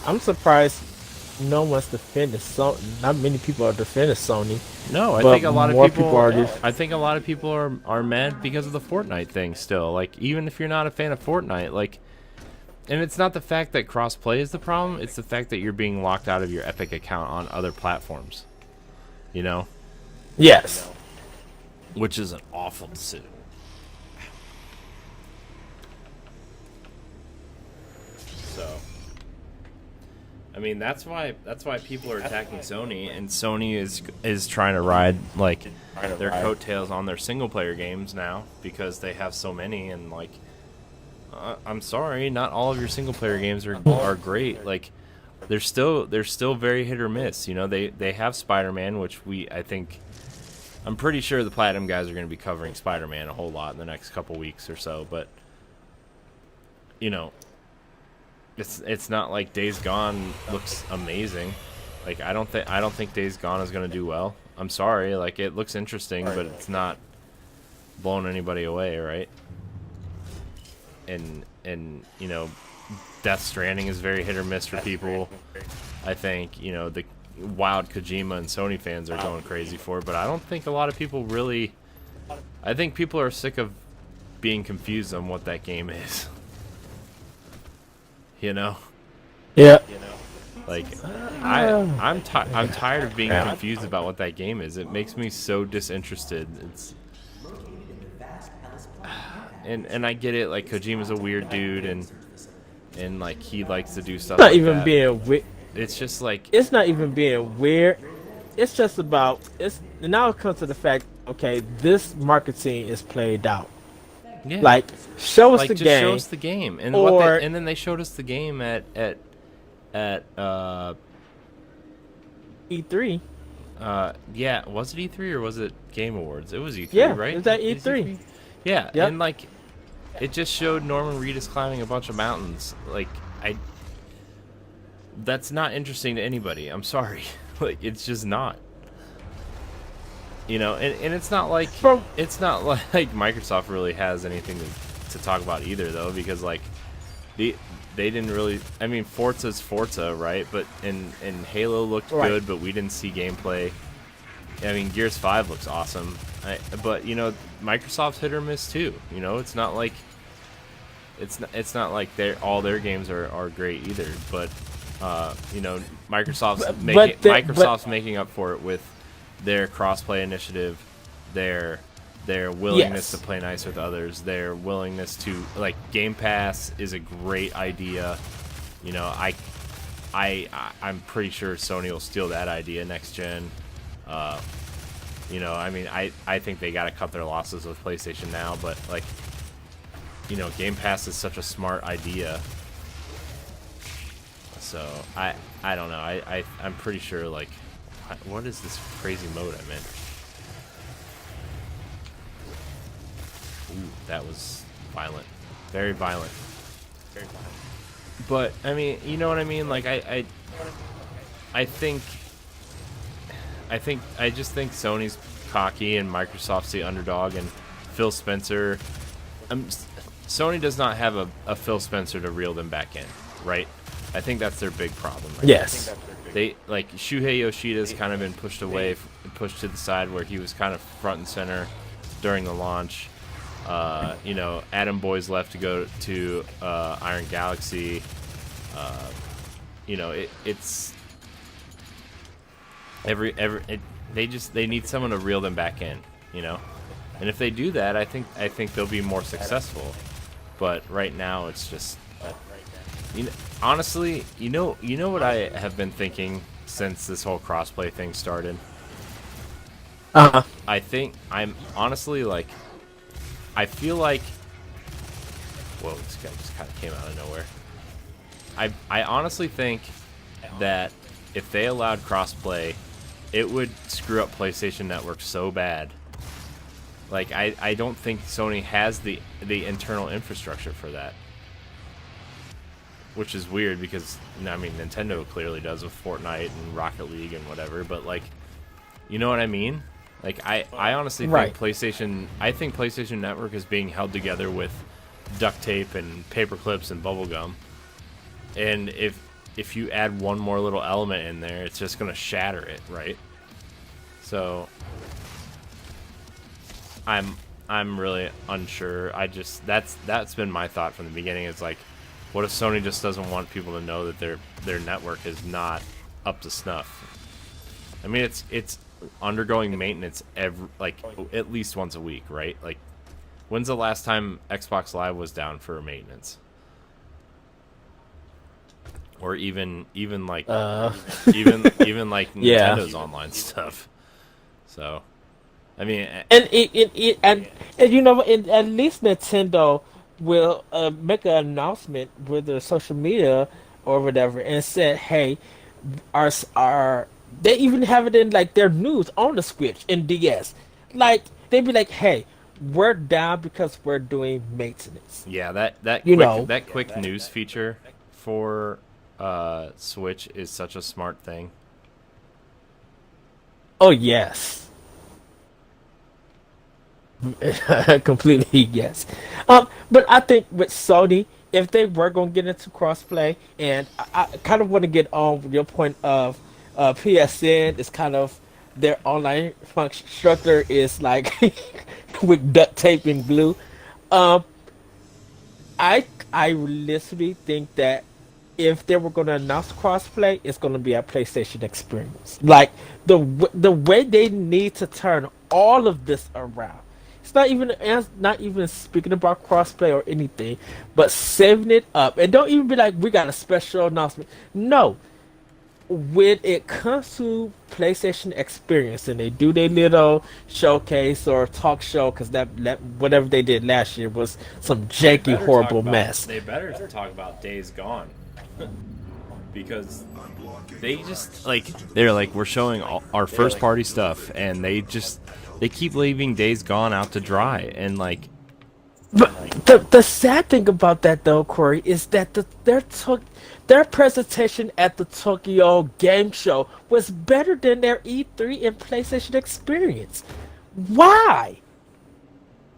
no one's defending Sony. Not many people are defending Sony. No, I but think a lot of more people are just I think a lot of people are mad because of the Fortnite thing still. Like, even if you're not a fan of Fortnite, like, and it's not the fact that crossplay is the problem, it's the fact that you're being locked out of your Epic account on other platforms. You know? yes. Which is an awful decision. So, I mean, that's why people are attacking Sony, and Sony is trying to ride like their coattails on their single player games now because they have so many, and like I'm sorry, not all of your single player games are great. Like they're still very hit or miss. You know, they have Spider-Man, which I'm pretty sure the Platinum guys are going to be covering Spider-Man a whole lot in the next couple weeks or so, but you know, it's not like Days Gone looks amazing. Like I don't think Days Gone is going to do well. I'm sorry, like it looks interesting, but it's not blowing anybody away, right? And you know, Death Stranding is very hit or miss for people. I think, you know, the wild Kojima and Sony fans are going crazy for it, but I don't think a lot of people really. I think people are sick of being confused on what that game is. You know? Yeah. Like, I'm tired of being confused about what that game is. It makes me so disinterested. It's and I get it. Like, Kojima's a weird dude, and like he likes to do stuff. Not like even that. being weird. It's just like It's not even being weird. It's just about now it comes to the fact. Okay, this marketing is played out. yeah, Like show us like the just game. show us the game, and or- and then they showed us the game at E3. Yeah, was it E3 or was it Game Awards? It was E3, Yeah, right? it was at It was E3. Yeah, Yep. and like it just showed Norman Reedus climbing a bunch of mountains. Like that's not interesting to anybody. I'm sorry. Like, it's just not. You know, and it's not like Microsoft really has anything to talk about either, though, because like they didn't really. I mean, Forza's Forza, right? But and Halo looked good, but we didn't see gameplay. I mean, Gears 5 looks awesome, but you know, Microsoft's hit or miss too. You know, it's not like all their games are great either. But you know, Microsoft's making up for it with their crossplay initiative, their willingness to play nice with others, their willingness to, like, Game Pass is a great idea. You know, I'm pretty sure Sony will steal that idea next gen. You know, I mean, I think they got to cut their losses with PlayStation Now, but like, you know, Game Pass is such a smart idea. So I don't know. I'm pretty sure, like, what is this crazy mode I'm in? Ooh, that was violent. Very violent. Very violent. But, I mean, you know what I mean? Like, I just think Sony's cocky and Microsoft's the underdog, and Phil Spencer... Sony does not have a Phil Spencer to reel them back in, right? I think that's their big problem. Right? Yes. They, like, Shuhei Yoshida's kind of been pushed away, pushed to the side, where he was kind of front and center during the launch. You know, Adam Boyes left to go to Iron Galaxy. You know, they need someone to reel them back in, you know. And if they do that, I think they'll be more successful. But right now, it's just, you know, honestly, you know what I have been thinking since this whole crossplay thing started. I think I'm honestly, like, I feel like, whoa, this guy just kind of came out of nowhere. I honestly think that if they allowed crossplay, it would screw up PlayStation Network so bad. Like, I don't think Sony has the internal infrastructure for that. Which is weird because, you know, I mean, Nintendo clearly does with Fortnite and Rocket League and whatever, but, like, you know what I mean? Like, I honestly think PlayStation Network is being held together with duct tape and paper clips and bubble gum. And if you add one more little element in there, it's just going to shatter it, right? So I'm really unsure. That's been my thought from the beginning. It's like, what if Sony just doesn't want people to know that their network is not up to snuff? I mean, it's undergoing maintenance at least once a week, right? Like, when's the last time Xbox Live was down for maintenance? Or even like even like Nintendo's online stuff. So, I mean, and you know, at least Nintendo will make an announcement with their social media or whatever and said, hey, our they even have it in, like, their news on the Switch and DS. Like, they'd be like, hey, we're down because we're doing maintenance. Yeah, that quick news feature for Switch is such a smart thing. Oh, yes. Completely, yes. But I think with Sony, if they were going to get into crossplay, and I kind of want to get on your point of PSN is kind of their online function structure is like with duct tape and glue. I literally think that if they were going to announce crossplay, it's going to be a PlayStation experience. Like, the way they need to turn all of this around. It's not even speaking about crossplay or anything, but saving it up. And don't even be like, we got a special announcement. No. When it comes to PlayStation experience and they do their little showcase or talk show, because that whatever they did last year was some janky, horrible mess. They better talk about Days Gone. Because they just, like, they're like, we're showing our first party stuff, and they keep leaving Days Gone out to dry, and like, The sad thing about that though, Corey, is that their presentation at the Tokyo Game Show was better than their E3 and PlayStation experience. Why?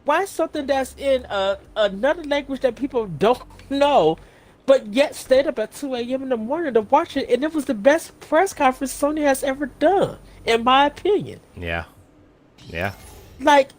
Why something that's in another language that people don't know, but yet stayed up at 2 a.m. in the morning to watch it, and it was the best press conference Sony has ever done, in my opinion. Yeah. Yeah. Like,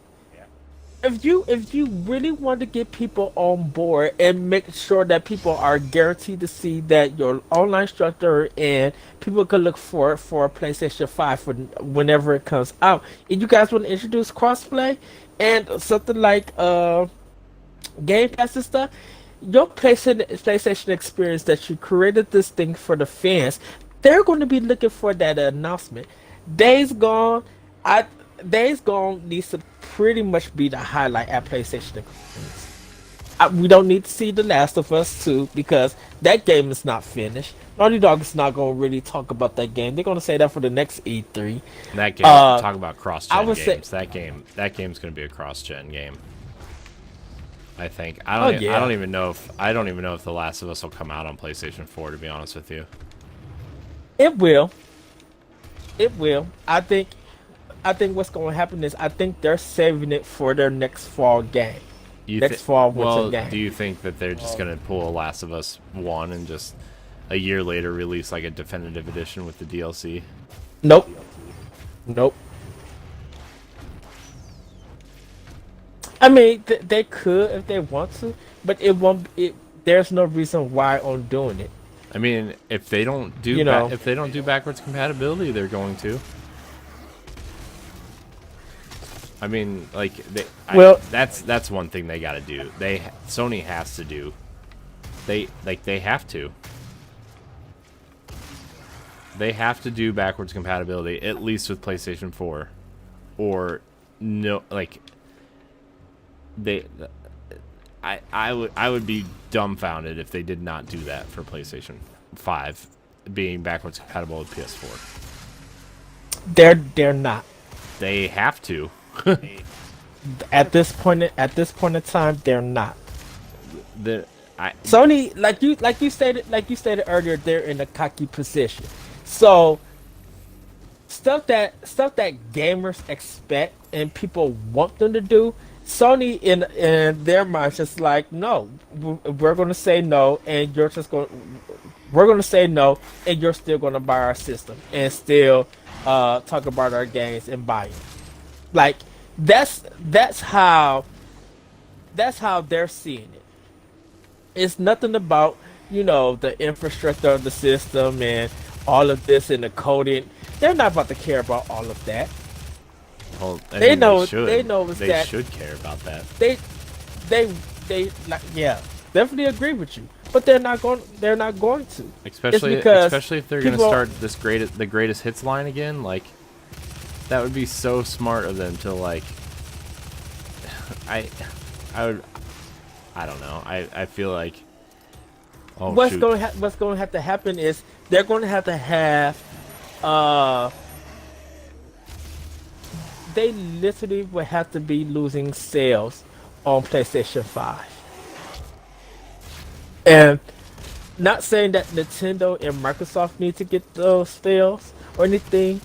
if you really want to get people on board and make sure that people are guaranteed to see that your online structure and people can look for it for PlayStation 5 for whenever it comes out, and you guys want to introduce crossplay and something like Game Pass and stuff, your PlayStation experience that you created this thing for the fans, they're going to be looking for that announcement. Days Gone, Days Gone needs to pretty much be the highlight at PlayStation experience. We don't need to see The Last of Us 2 because that game is not finished. Naughty Dog is not going to really talk about that game. They're going to say that for the next E3. That game, talk about cross-gen would games. say- That game's going to be a cross-gen game. I think. I don't even know if The Last of Us will come out on PlayStation 4, to be honest with you. It will. It will. I think what's going to happen is I think they're saving it for their next fall game. Next fall winter game. Do you think that they're just going to pull a Last of Us 1 and just a year later release like a definitive edition with the DLC? Nope. Nope. I mean, they could if they want to, but it won't. There's no reason why on doing it. I mean, if they don't do if they don't do backwards compatibility, they're going to. I mean, like that's one thing they got to do. Sony has to do. They have to. They have to do backwards compatibility at least with PlayStation 4, or no, like I would be dumbfounded if they did not do that for PlayStation 5 being backwards compatible with PS4. They're not. They have to. At this point in time, they're not. Sony, like you stated earlier, they're in a cocky position. So stuff that gamers expect and people want them to do, Sony in their minds just like, no, we're going to say no, and we're going to say no, and you're still going to buy our system and still talk about our games and buy it. Like that's how they're seeing it. It's nothing about the infrastructure of the system and all of this and the coding. They're not about to care about all of that. Well, they know it's they that should care about that. They definitely agree with you, but they're not going to. Especially if they're going to start the greatest hits line again. Like, that would be so smart of them to like. I don't know. I feel like. Oh, what's going to have to happen is they're going to have they literally would have to be losing sales on PlayStation 5. And not saying that Nintendo and Microsoft need to get those sales or anything,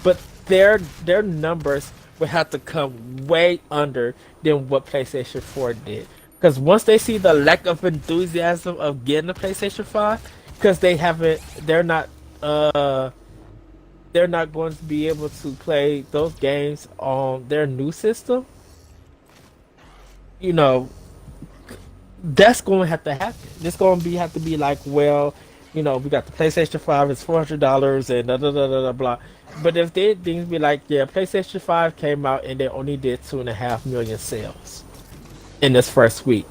but their numbers would have to come way under than what PlayStation 4 did. Because once they see the lack of enthusiasm of getting a PlayStation 5, because they're not going to be able to play those games on their new system, that's going to have to happen. It's going to have to be like, well, we got the PlayStation 5, it's $400 and blah, blah. But if they things be like, yeah, PlayStation 5 came out and they only did 2.5 million sales in this first week,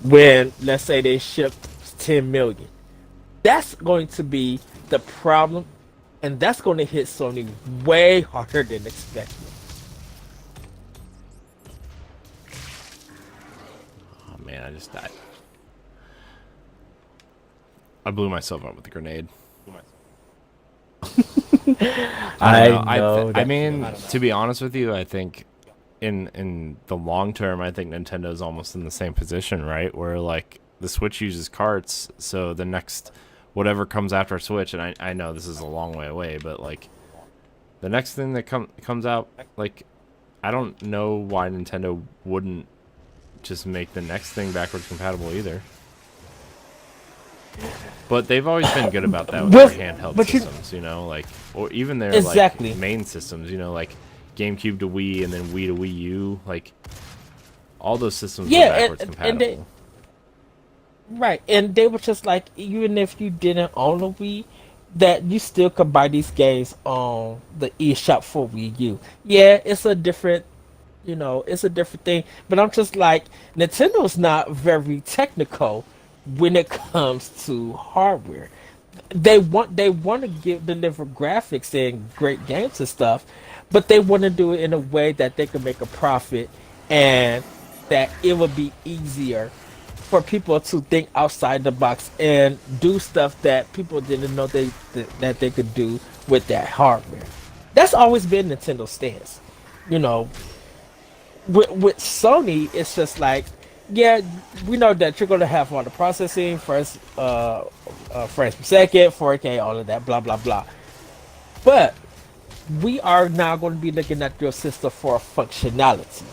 when let's say they shipped 10 million, that's going to be the problem, and that's going to hit Sony way harder than expected. Oh man, I just died. I blew myself up with the grenade. I mean, to be honest with you, I think in the long term, I think Nintendo's almost in the same position, right? Where like the Switch uses carts, so the next whatever comes after Switch, and I know this is a long way away, but like the next thing that comes out, like I don't know why Nintendo wouldn't just make the next thing backwards compatible either. But they've always been good about that with their handheld systems, you know, like, or even their like main systems, you know, like GameCube to Wii and then Wii to Wii U, like all those systems were backwards compatible. Right, and they were just like, even if you didn't own a Wii, that you still could buy these games on the eShop for Wii U. Yeah, it's a different, it's a different thing. But I'm just like, Nintendo's not very technical when it comes to hardware. They want to deliver graphics and great games and stuff, but they want to do it in a way that they can make a profit and that it would be easier for people to think outside the box and do stuff that people didn't know that they could do with that hardware. That's always been Nintendo's stance. With Sony, it's just like, yeah, we know that you're going to have all the processing, frames per second, 4K, all of that, blah, blah, blah. But we are now going to be looking at your system for functionality.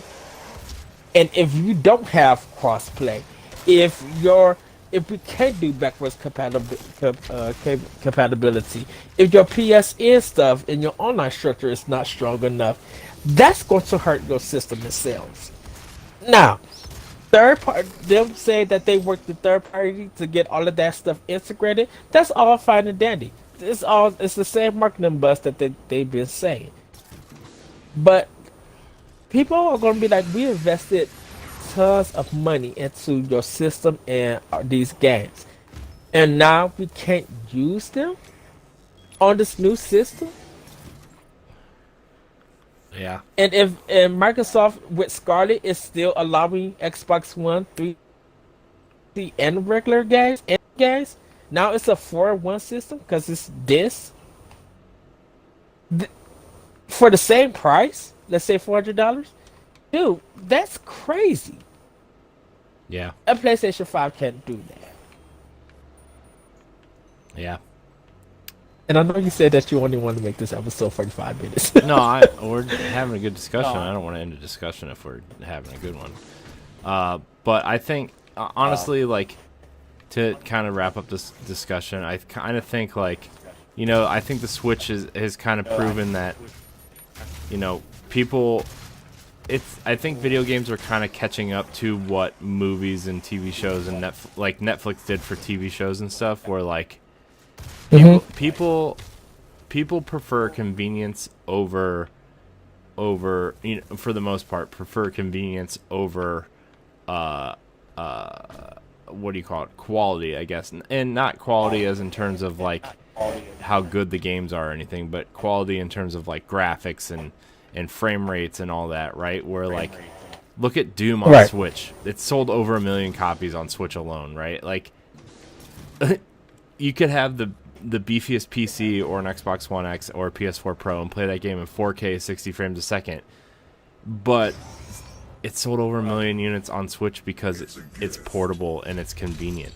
And if you don't have crossplay, if we can't do backwards compatibility, if your PSN stuff and your online structure is not strong enough, that's going to hurt your system in sales. Now, third party, them saying that they work with third party to get all of that stuff integrated, that's all fine and dandy. It's the same marketing buzz that they've been saying. But people are going to be like, we invested tons of money into your system and these games, and now we can't use them on this new system. Yeah. And Microsoft with Scarlet is still allowing Xbox One, 360 and regular games, now it's a 4-in-1 system because it's this for the same price. Let's say $400. Dude, that's crazy. Yeah. A PlayStation 5 can't do that. Yeah. And I know you said that you only want to make this episode 45 minutes. No, we're having a good discussion. I don't want to end a discussion if we're having a good one. But I think, honestly, like, to kind of wrap up this discussion, I kind of think, like, I think the Switch has kind of proven that, people... I think video games are kind of catching up to what movies and TV shows and Netflix did for TV shows and stuff, where like people prefer convenience over for the most part prefer convenience over what do you call it, quality, I guess, and not quality as in terms of like how good the games are or anything, but quality in terms of like graphics and frame rates and all that, right? Where like, look at Doom on Switch. It's sold over 1 million copies on Switch alone, right? Like, you could have the beefiest PC or an Xbox One X or a PS4 Pro and play that game in 4K, 60 frames a second, but it's sold over 1 million units on Switch because it's portable and it's convenient,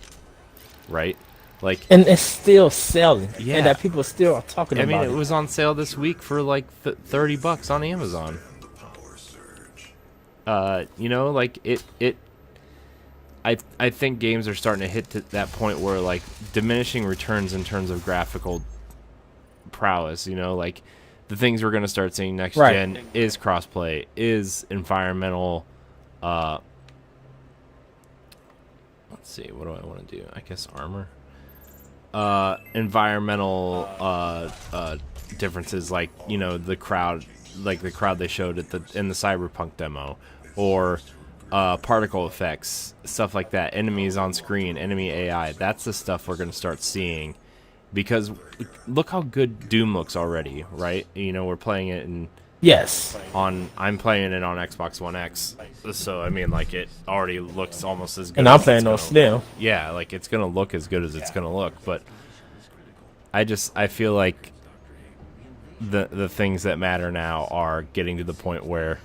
right? Like, and it's still selling. Yeah. And that people still are talking about it. I mean, it was on sale this week for like $30 on Amazon. Like I think games are starting to hit to that point where like diminishing returns in terms of graphical prowess, like the things we're going to start seeing next gen is crossplay, is environmental, let's see, what do I want to do? I guess armor. Environmental differences, like the crowd they showed in the Cyberpunk demo, or particle effects, stuff like that, enemies on screen, enemy AI. That's the stuff we're gonna start seeing, because look how good Doom looks already, right? We're playing it in I'm playing it on Xbox One X, so I mean, like, it already looks almost as good. And I'm playing on Slim. Yeah, like, it's gonna look as good as it's gonna look, but I feel like the things that matter now are getting to the point where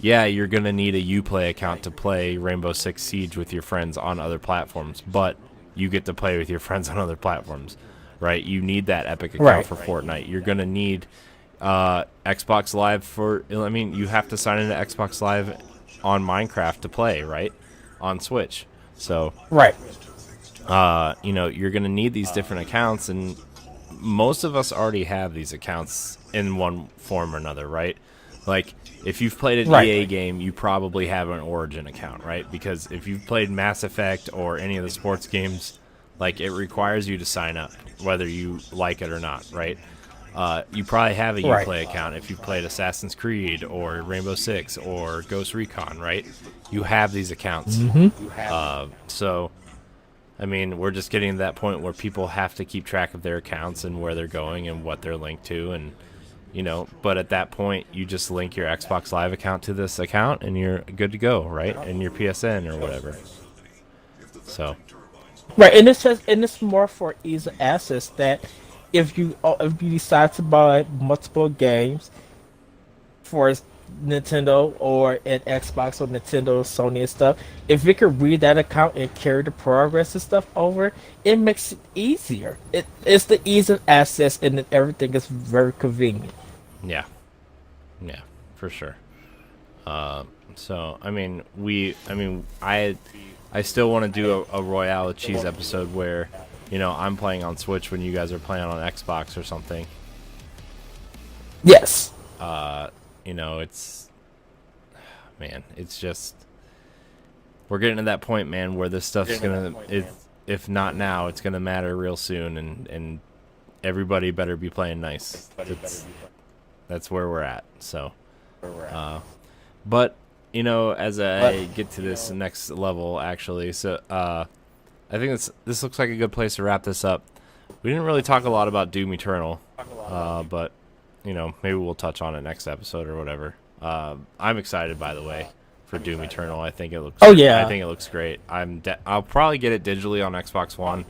yeah, you're going to need a Uplay account to play Rainbow Six Siege with your friends on other platforms, but you get to play with your friends on other platforms, right? You need that Epic account Right. for Fortnite. You're going to need Xbox Live you have to sign into Xbox Live on Minecraft to play, right? On Switch. So, Right. you're going to need these different accounts, and most of us already have these accounts in one form or another, right? Like, if you've played an Right. EA game, you probably have an Origin account, right? Because if you've played Mass Effect or any of the sports games, like, it requires you to sign up, whether you like it or not, right? You probably have a Right. Uplay account if you've played Assassin's Creed or Rainbow Six or Ghost Recon, right? You have these accounts. So, I mean, we're just getting to that point where people have to keep track of their accounts and where they're going and what they're linked to, and but at that point, you just link your Xbox Live account to this account, and you're good to go, right? And your PSN or whatever. So, Right, and it's more for ease of access that if you decide to buy multiple games for Nintendo or an Xbox or Nintendo, Sony and stuff, if you can read that account and carry the progress and stuff over, it makes it easier. It's the ease of access, and then everything is very convenient. yeah, for sure. So, I mean, I still want to do a Royale with Cheese episode where, I'm playing on Switch when you guys are playing on Xbox or something. Yes. It's just, we're getting to that point, man, where this stuff's if not now, it's gonna matter real soon, and everybody better be playing nice. That's where we're at. So, but as I get to this next level, actually, so I think this looks like a good place to wrap this up. We didn't really talk a lot about Doom Eternal, but maybe we'll touch on it next episode or whatever. I'm excited, by the way, for Doom Eternal. I think it looks. Oh, yeah. I think it looks great. I'll probably get it digitally on Xbox One,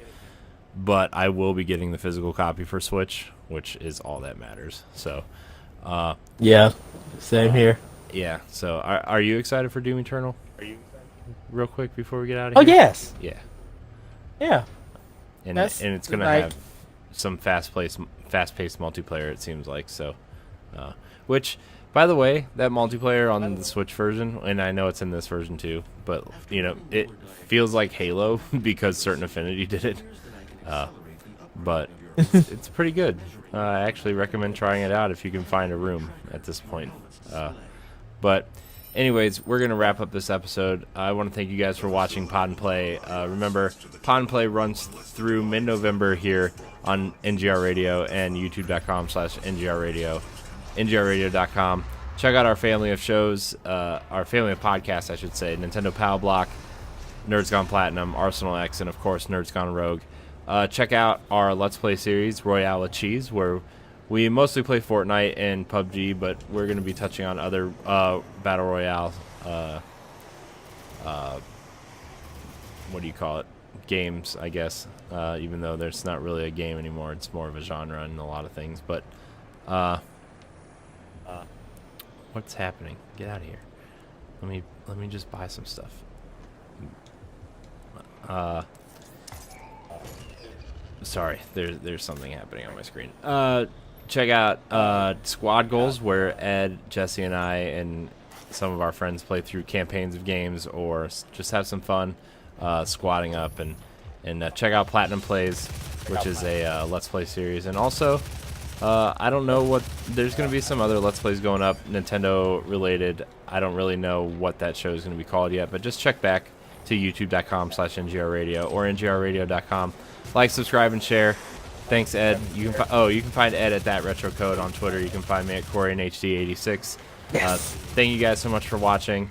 but I will be getting the physical copy for Switch, which is all that matters. So, Yeah. Same here. yeah. So, are you excited for Doom Eternal? Real quick before we get out of Oh here. yes. Yeah. Yeah. And That's it's gonna like- have some fast-paced multiplayer. It seems like so. Which, by the way, that multiplayer on the Switch version, and I know it's in this version too, but it feels like Halo because Certain Affinity did it. But it's pretty good. I actually recommend trying it out if you can find a room at this point. But anyways, we're going to wrap up this episode. I want to thank you guys for watching Pod and Play. Remember, Pod and Play runs through mid-November here on NGR Radio and youtube.com/NGR Radio, NGRradio.com. Check out our family of shows, our family of podcasts, I should say. Nintendo Power Block, Nerds Gone Platinum, Arsenal X, and of course, Nerds Gone Rogue. Check out our Let's Play series, Royale with Cheese, where we mostly play Fortnite and PUBG, but we're going to be touching on other Battle Royale, what do you call it? Games, I guess. Even though there's not really a game anymore, it's more of a genre in a lot of things. But what's happening? Get out of here. Let me just buy some stuff. Sorry, there's something happening on my screen. Check out Squad Goals, where Ed, Jesse, and I, and some of our friends play through campaigns of games or just have some fun squatting up. And check out Platinum Plays, which is a Let's Play series. And also, I don't know what... There's going to be some other Let's Plays going up, Nintendo-related. I don't really know what that show is going to be called yet, but just check back to youtube.com/NGRradio or NGRradio.com. Like, subscribe, and share. Thanks, Ed. You can find Ed at That Retro Code on Twitter. You can find me at CoreyNHD86. Thank you guys so much for watching.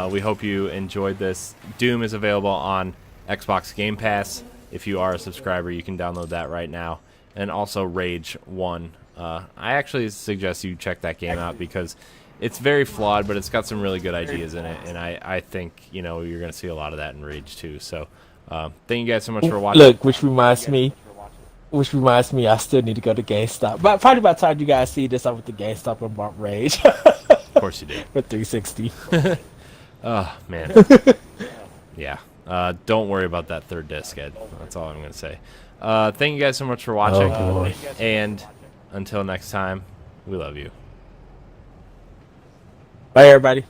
We hope you enjoyed this. Doom is available on Xbox Game Pass. If you are a subscriber, you can download that right now. And also Rage 1. I actually suggest you check that game out because it's very flawed, but it's got some really good ideas in it. And I think, you're going to see a lot of that in Rage 2. So thank you guys so much for watching. Look, which reminds me, I still need to go to GameStop. But probably by the time you guys see this, I'm with the GameStop and bought Rage. Of course you did. For 360. Oh, man. Yeah. Don't worry about that third disc, Ed. That's all I'm going to say. Thank you guys so much for watching. Oh, boy. And until next time, we love you. Bye, everybody.